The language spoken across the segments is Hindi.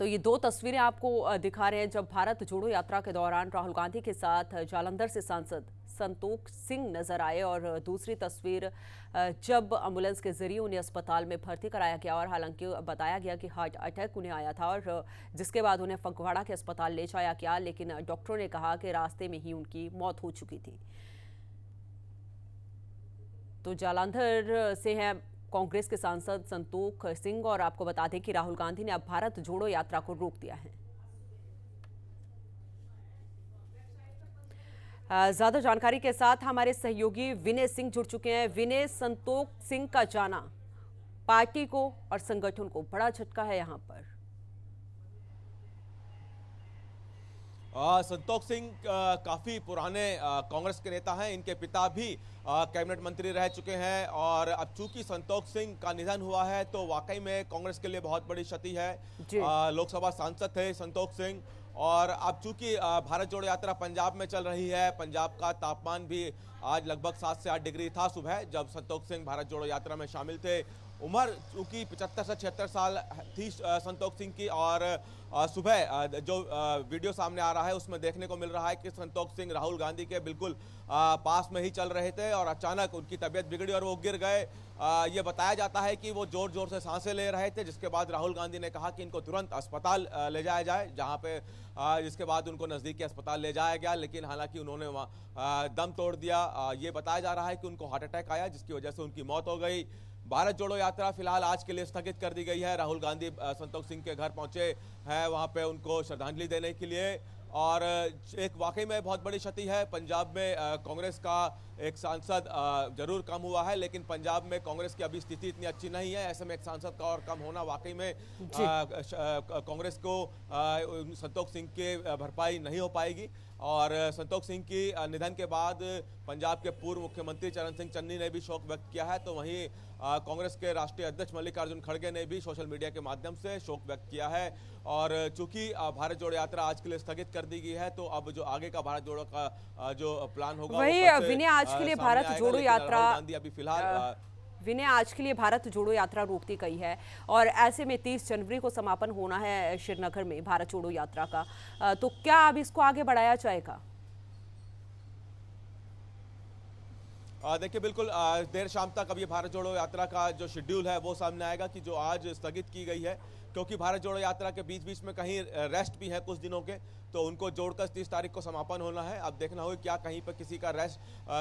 तो ये दो तस्वीरें आपको दिखा रहे हैं जब भारत जोड़ो यात्रा के दौरान राहुल गांधी के साथ जालंधर से सांसद संतोख सिंह नजर आए, और दूसरी तस्वीर जब एम्बुलेंस के जरिए उन्हें अस्पताल में भर्ती कराया गया, और हालांकि बताया गया कि हार्ट अटैक उन्हें आया था और जिसके बाद उन्हें फगवाड़ा के अस्पताल ले जाया गया, लेकिन डॉक्टरों ने कहा कि रास्ते में ही उनकी मौत हो चुकी थी। तो जालंधर से हैं कांग्रेस के सांसद संतोख सिंह, और आपको बता दें कि राहुल गांधी ने अब भारत जोड़ो यात्रा को रोक दिया है। ज्यादा जानकारी के साथ हमारे सहयोगी विनय सिंह जुड़ चुके हैं। विनय, संतोख सिंह का जाना पार्टी को और संगठन को बड़ा झटका है यहाँ पर। संतोख सिंह काफी पुराने कांग्रेस के नेता हैं। इनके पिता भी कैबिनेट मंत्री रह चुके हैं, और अब चूंकि संतोख सिंह का निधन हुआ है तो वाकई में कांग्रेस के लिए बहुत बड़ी क्षति है। लोकसभा सांसद थे संतोख सिंह, और अब चूंकि भारत जोड़ो यात्रा पंजाब में चल रही है, पंजाब का तापमान भी आज लगभग 7 से 8 डिग्री था सुबह जब संतोख सिंह भारत जोड़ो यात्रा में शामिल थे। उम्र चूंकि 75 से 76 साल थी संतोख सिंह की, और सुबह जो वीडियो सामने आ रहा है उसमें देखने को मिल रहा है कि संतोख सिंह राहुल गांधी के बिल्कुल पास में ही चल रहे थे और अचानक उनकी तबीयत बिगड़ी और वो गिर गए। ये बताया जाता है कि वो जोर जोर से सांसें ले रहे थे, जिसके बाद राहुल गांधी ने कहा कि इनको तुरंत अस्पताल ले जाया जाए, जहां पे जिसके बाद उनको नज़दीकी अस्पताल ले जाया गया, लेकिन हालांकि उन्होंने वहाँ दम तोड़ दिया। ये बताया जा रहा है कि उनको हार्ट अटैक आया, जिसकी वजह से उनकी मौत हो गई। भारत जोड़ो यात्रा फिलहाल आज के लिए स्थगित कर दी गई है। राहुल गांधी संतोख सिंह के घर पहुंचे हैं वहां पे उनको श्रद्धांजलि देने के लिए, और एक वाकई में बहुत बड़ी क्षति है। पंजाब में कांग्रेस का एक सांसद जरूर कम हुआ है, लेकिन पंजाब में कांग्रेस की अभी स्थिति इतनी अच्छी नहीं है। ऐसे में एक सांसद का और कम होना वाकई में कांग्रेस को संतोख सिंह के भरपाई नहीं हो पाएगी। और संतोख सिंह की निधन के बाद पंजाब के पूर्व मुख्यमंत्री चरण सिंह चन्नी ने भी शोक व्यक्त किया है, तो वहीं कांग्रेस के राष्ट्रीय अध्यक्ष मल्लिकार्जुन खड़गे ने भी सोशल मीडिया के माध्यम से शोक व्यक्त किया है। और चूंकि भारत जोड़ो यात्रा आज के लिए स्थगित कर दी गई है, तो अब जो आगे का भारत जोड़ो का जो प्लान होगा वही विनय, आज के लिए भारत जोड़ो यात्रा अभी फिलहाल विनय आज के लिए भारत जोड़ो यात्रा रोक दी गई है, और ऐसे में 30 जनवरी को समापन होना है श्रीनगर में भारत जोड़ो यात्रा का, तो क्या अब इसको आगे बढ़ाया जाएगा? देखिए बिल्कुल देर शाम तक अब ये भारत जोड़ो यात्रा का जो शेड्यूल है वो सामने आएगा कि जो आज स्थगित की गई है, क्योंकि भारत जोड़ो यात्रा के बीच बीच में कहीं रेस्ट भी है कुछ दिनों के, तो उनको जोड़कर 30 तारीख को समापन होना है। अब देखना होगा क्या कहीं पर किसी का रेस्ट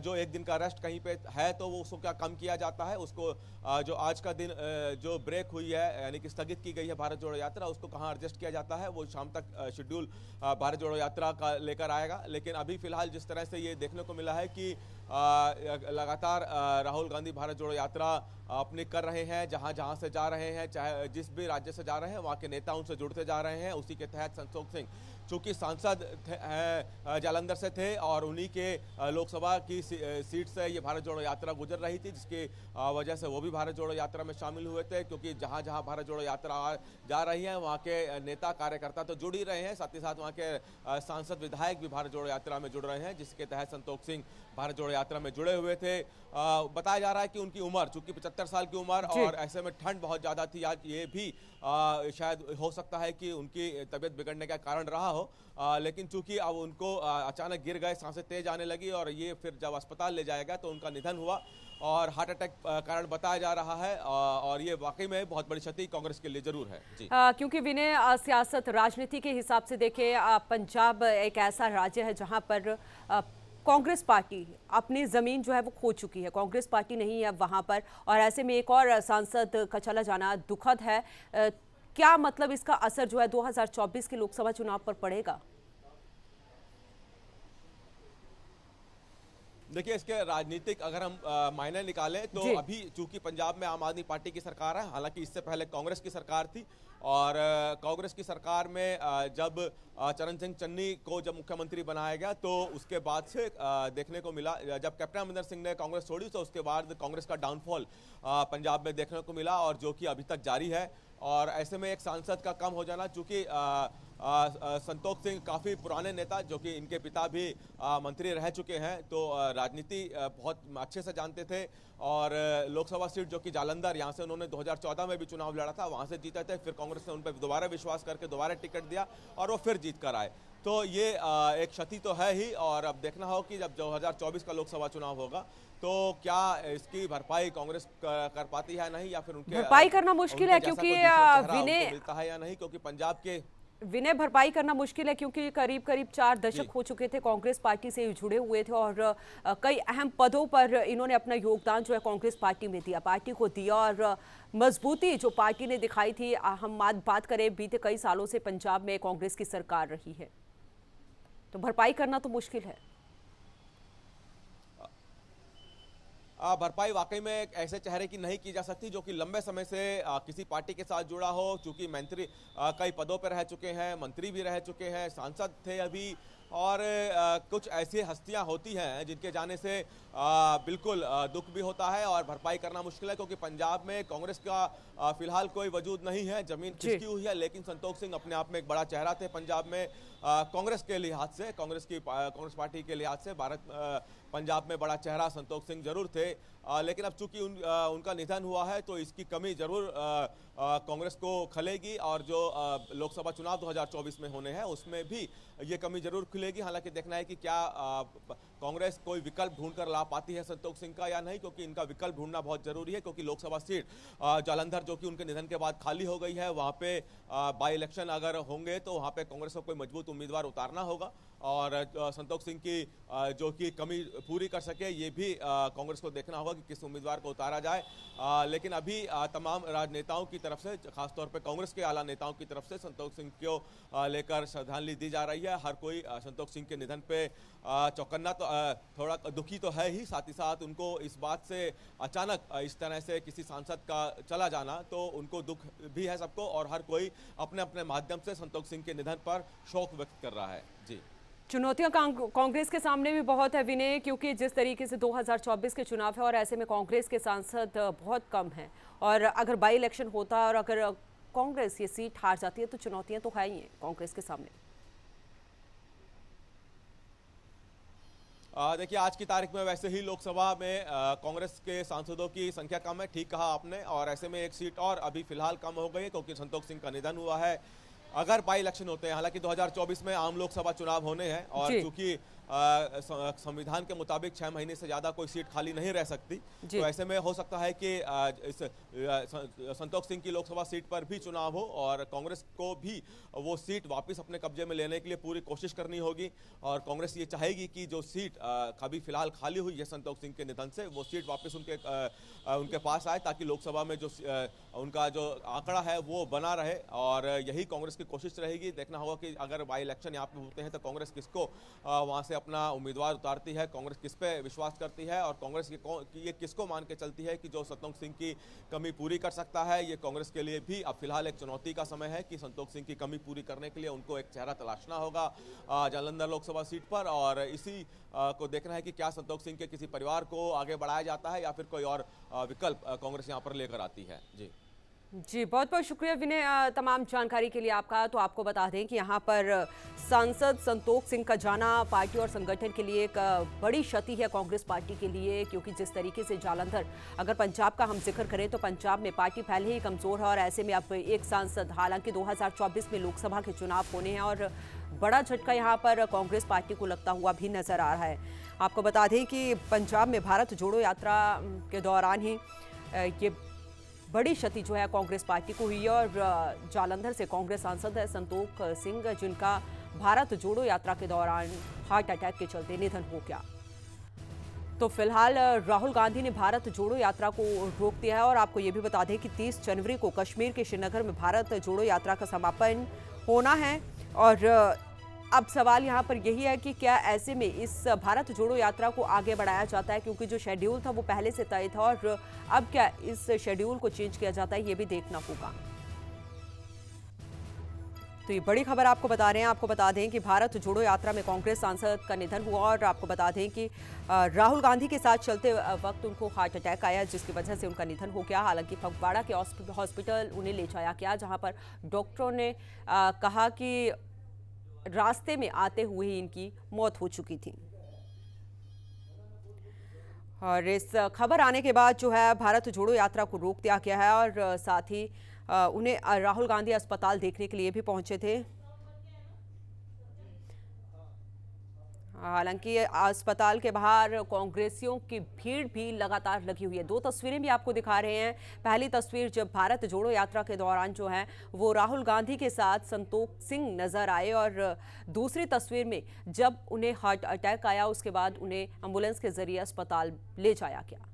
जो एक दिन का रेस्ट कहीं पे है तो वो उसको क्या कम किया जाता है, उसको जो आज का दिन जो ब्रेक हुई है यानी कि स्थगित की गई है भारत जोड़ो यात्रा, उसको कहाँ एडजस्ट किया जाता है, वो शाम तक शेड्यूल भारत जोड़ो यात्रा का लेकर आएगा। लेकिन अभी फिलहाल जिस तरह से ये देखने को मिला है कि लगातार राहुल गांधी भारत जोड़ो यात्रा अपनी कर रहे हैं, जहां जहां से जा रहे हैं, चाहे जिस भी राज्य से जा रहे हैं वहां के नेता उनसे जुड़ते जा रहे हैं। उसी के तहत संतोख सिंह चूंकि सांसद जालंधर से थे और उन्हीं के लोकसभा की सीट से ये भारत जोड़ो यात्रा गुजर रही थी, जिसकी वजह से वो भी भारत जोड़ो यात्रा में शामिल हुए थे, क्योंकि जहां जहां भारत जोड़ो यात्रा जा रही है वहां के नेता कार्यकर्ता तो जुड़ ही रहे हैं, साथ ही साथ वहां के सांसद विधायक भी भारत जोड़ो यात्रा में जुड़ रहे हैं, जिसके तहत संतोख सिंह भारत जोड़ो यात्रा में जुड़े हुए थे। बताया जा रहा है कि उनकी उम्र चूंकि 75 साल की उम्र और ऐसे में ठंड बहुत ज्यादा थी, आज ये भी शायद हो सकता है कि उनकी तबीयत बिगड़ने का कारण रहा हो, लेकिन चूंकि अब उनको अचानक गिर गए, सांसें तेज आने लगी और ये फिर जब अस्पताल ले जाया गया तो उनका निधन हुआ और हार्ट अटैक कारण बताया जा रहा है, और ये वाकई में बहुत बड़ी क्षति कांग्रेस के लिए जरूर है जी। क्योंकि विनय सियासत राजनीति के हिसाब से देखें, पंजाब एक ऐसा राज्य है जहां पर कांग्रेस पार्टी अपनी जमीन जो है वो खो चुकी है, कांग्रेस पार्टी नहीं है वहां पर, और ऐसे में एक और सांसद का चला जाना दुखद है। क्या मतलब इसका असर जो है 2024 के लोकसभा चुनाव पर पड़ेगा? देखिए इसके राजनीतिक अगर हम मायने निकालें तो अभी चूंकि पंजाब में आम आदमी पार्टी की सरकार है, हालांकि इससे पहले कांग्रेस की सरकार थी, और कांग्रेस की सरकार में जब चरण सिंह चन्नी को जब मुख्यमंत्री बनाया गया तो उसके बाद से देखने को मिला, जब कैप्टन अमरिंदर सिंह ने कांग्रेस छोड़ी तो उसके बाद कांग्रेस का डाउनफॉल पंजाब में देखने को मिला, और जो कि अभी तक जारी है। और ऐसे में एक सांसद का कम हो जाना, चूंकि संतोष सिंह काफ़ी पुराने नेता, जो कि इनके पिता भी मंत्री रह चुके हैं, तो राजनीति बहुत अच्छे से जानते थे। और लोकसभा सीट जो कि जालंधर, यहाँ से उन्होंने 2014 में भी चुनाव लड़ा था, वहाँ से जीते थे। फिर कांग्रेस ने उन पर दोबारा विश्वास करके दोबारा टिकट दिया और वो फिर जीत कर आए। तो ये एक क्षति तो है ही, और अब देखना हो कि जब 2024 का लोकसभा चुनाव होगा तो क्या इसकी भरपाई कांग्रेस कर पाती है नहीं, या फिर उनके भरपाई करना मुश्किल है क्योंकि विनय मिलता है या नहीं, क्योंकि पंजाब के भरपाई करना मुश्किल है क्योंकि करीब करीब 4 दशक हो चुके थे कांग्रेस पार्टी से जुड़े हुए थे और कई अहम पदों पर इन्होंने अपना योगदान जो है कांग्रेस पार्टी में दिया, पार्टी को दिया। और मजबूती जो पार्टी ने दिखाई थी, हम बात करें बीते कई सालों से पंजाब में कांग्रेस की सरकार रही है, तो भरपाई करना तो मुश्किल है। भरपाई वाकई में एक ऐसे चेहरे की नहीं की जा सकती जो कि लंबे समय से किसी पार्टी के साथ जुड़ा हो, चूंकि मंत्री कई पदों पर रह चुके हैं, मंत्री भी रह चुके हैं, सांसद थे अभी, और कुछ ऐसी हस्तियां होती हैं जिनके जाने से बिल्कुल दुख भी होता है और भरपाई करना मुश्किल है, क्योंकि पंजाब में कांग्रेस का फिलहाल कोई वजूद नहीं है, जमीन खिसकी हुई है। लेकिन संतोष सिंह अपने आप में एक बड़ा चेहरा थे पंजाब में, कांग्रेस के लिहाज से, कांग्रेस पार्टी के लिहाज से पंजाब में बड़ा चेहरा संतोष सिंह जरूर थे। लेकिन अब चूंकि उनका निधन हुआ है तो इसकी कमी जरूर कांग्रेस को खलेगी, और जो लोकसभा चुनाव 2024 में होने हैं उसमें भी ये कमी जरूर खुलेगी। हालांकि देखना है कि क्या कांग्रेस कोई विकल्प ढूंढ कर ला पाती है संतोष सिंह का या नहीं, क्योंकि इनका विकल्प ढूंढना बहुत जरूरी है, क्योंकि लोकसभा सीट जालंधर जो कि उनके निधन के बाद खाली हो गई है, वहाँ पे बाई इलेक्शन अगर होंगे तो वहाँ पे कांग्रेस को कोई मजबूत उम्मीदवार उतारना होगा, और संतोष सिंह की जो कि कमी पूरी कर सके ये भी कांग्रेस को देखना होगा कि किस उम्मीदवार को उतारा जाए। लेकिन अभी तमाम राजनेताओं की तरफ से, खासतौर पे कांग्रेस के आला नेताओं की तरफ से संतोष सिंह को लेकर श्रद्धांजलि दी जा रही है। हर कोई संतोष सिंह के निधन पे चौकन्ना तो थोड़ा दुखी तो है ही, साथ ही साथ उनको इस बात से अचानक इस तरह से किसी सांसद का चला जाना तो उनको दुख भी है सबको, और हर कोई अपने अपने माध्यम से संतोष सिंह के निधन पर शोक व्यक्त कर रहा है। जी, चुनौतियां कांग्रेस के सामने भी बहुत है विनय, क्योंकि जिस तरीके से 2024 के चुनाव है और ऐसे में कांग्रेस के सांसद बहुत कम हैं, और अगर बाई इलेक्शन होता और अगर कांग्रेस ये सीट हार जाती है तो चुनौतियां तो है ही हैं कांग्रेस के सामने। देखिए, आज की तारीख में वैसे ही लोकसभा में कांग्रेस के सांसदों की संख्या कम है, ठीक कहा आपने, और ऐसे में एक सीट और अभी फिलहाल कम हो गई है क्योंकि संतोष सिंह का निधन हुआ है। अगर बाई इलेक्शन होते हैं, हालांकि 2024 में आम लोकसभा चुनाव होने हैं, और चूंकि संविधान के मुताबिक 6 महीने से ज्यादा कोई सीट खाली नहीं रह सकती, तो ऐसे में हो सकता है कि इस संतोष सिंह की लोकसभा सीट पर भी चुनाव हो और कांग्रेस को भी वो सीट वापस अपने कब्जे में लेने के लिए पूरी कोशिश करनी होगी। और कांग्रेस ये चाहेगी कि जो सीट अभी फिलहाल खाली हुई है संतोष सिंह के निधन से, वो सीट वापस उनके पास आए, ताकि लोकसभा में जो उनका जो आंकड़ा है वो बना रहे, और यही कांग्रेस की कोशिश रहेगी। देखना होगा कि अगर बाई इलेक्शन यहाँ पे होते हैं तो कांग्रेस किसको वहाँ से अपना उम्मीदवार उतारती है, कांग्रेस किस पे विश्वास करती है, और कांग्रेस ये किसको मान के चलती है कि जो संतोष सिंह की कमी पूरी कर सकता है। ये कांग्रेस के लिए भी अब फिलहाल एक चुनौती का समय है कि संतोष सिंह की कमी पूरी करने के लिए उनको एक चेहरा तलाशना होगा जालंधर लोकसभा सीट पर, और इसी को देखना है कि क्या संतोष सिंह के किसी परिवार को आगे बढ़ाया जाता है या फिर कोई और विकल्प कांग्रेस यहाँ पर लेकर आती है। जी, बहुत बहुत शुक्रिया विनय तमाम जानकारी के लिए आपका। तो आपको बता दें कि यहाँ पर सांसद संतोष सिंह का जाना पार्टी और संगठन के लिए एक बड़ी क्षति है कांग्रेस पार्टी के लिए, क्योंकि जिस तरीके से जालंधर, अगर पंजाब का हम जिक्र करें तो पंजाब में पार्टी पहले ही कमज़ोर है, और ऐसे में अब एक सांसद, हालांकि 2024 में लोकसभा के चुनाव होने हैं, और बड़ा झटका यहाँ पर कांग्रेस पार्टी को लगता हुआ भी नजर आ रहा है। आपको बता दें कि पंजाब में भारत जोड़ो यात्रा के दौरान ही ये बड़ी क्षति जो है कांग्रेस पार्टी को हुई है, और जालंधर से कांग्रेस सांसद है संतोष सिंह, जिनका भारत जोड़ो यात्रा के दौरान हार्ट अटैक के चलते निधन हो गया। तो फिलहाल राहुल गांधी ने भारत जोड़ो यात्रा को रोक दिया है, और आपको ये भी बता दें कि 30 जनवरी को कश्मीर के श्रीनगर में भारत जोड़ो यात्रा का समापन होना है। और अब सवाल यहाँ पर यही है कि क्या ऐसे में इस भारत जोड़ो यात्रा को आगे बढ़ाया जाता है, क्योंकि जो शेड्यूल था वो पहले से तय था, और अब क्या इस शेड्यूल को चेंज किया जाता है, ये भी देखना होगा। तो ये बड़ी खबर आपको बता रहे हैं। आपको बता दें कि भारत जोड़ो यात्रा में कांग्रेस सांसद का निधन हुआ, और आपको बता दें कि राहुल गांधी के साथ चलते वक्त उनको हार्ट अटैक आया, जिसकी वजह से उनका निधन हो गया। हालांकि फगवाड़ा के हॉस्पिटल उन्हें ले जाया गया, जहां पर डॉक्टरों ने कहा कि रास्ते में आते हुए ही इनकी मौत हो चुकी थी। और इस खबर आने के बाद जो है भारत जोड़ो यात्रा को रोक दिया गया है और साथ ही उन्हें राहुल गांधी अस्पताल देखने के लिए भी पहुंचे थे। हालांकि अस्पताल के बाहर कांग्रेसियों की भीड़ भी लगातार लगी हुई है। दो तस्वीरें भी आपको दिखा रहे हैं। पहली तस्वीर जब भारत जोड़ो यात्रा के दौरान जो है वो राहुल गांधी के साथ संतोख सिंह नजर आए और दूसरी तस्वीर में जब उन्हें हार्ट अटैक आया उसके बाद उन्हें एम्बुलेंस के जरिए अस्पताल ले जाया गया।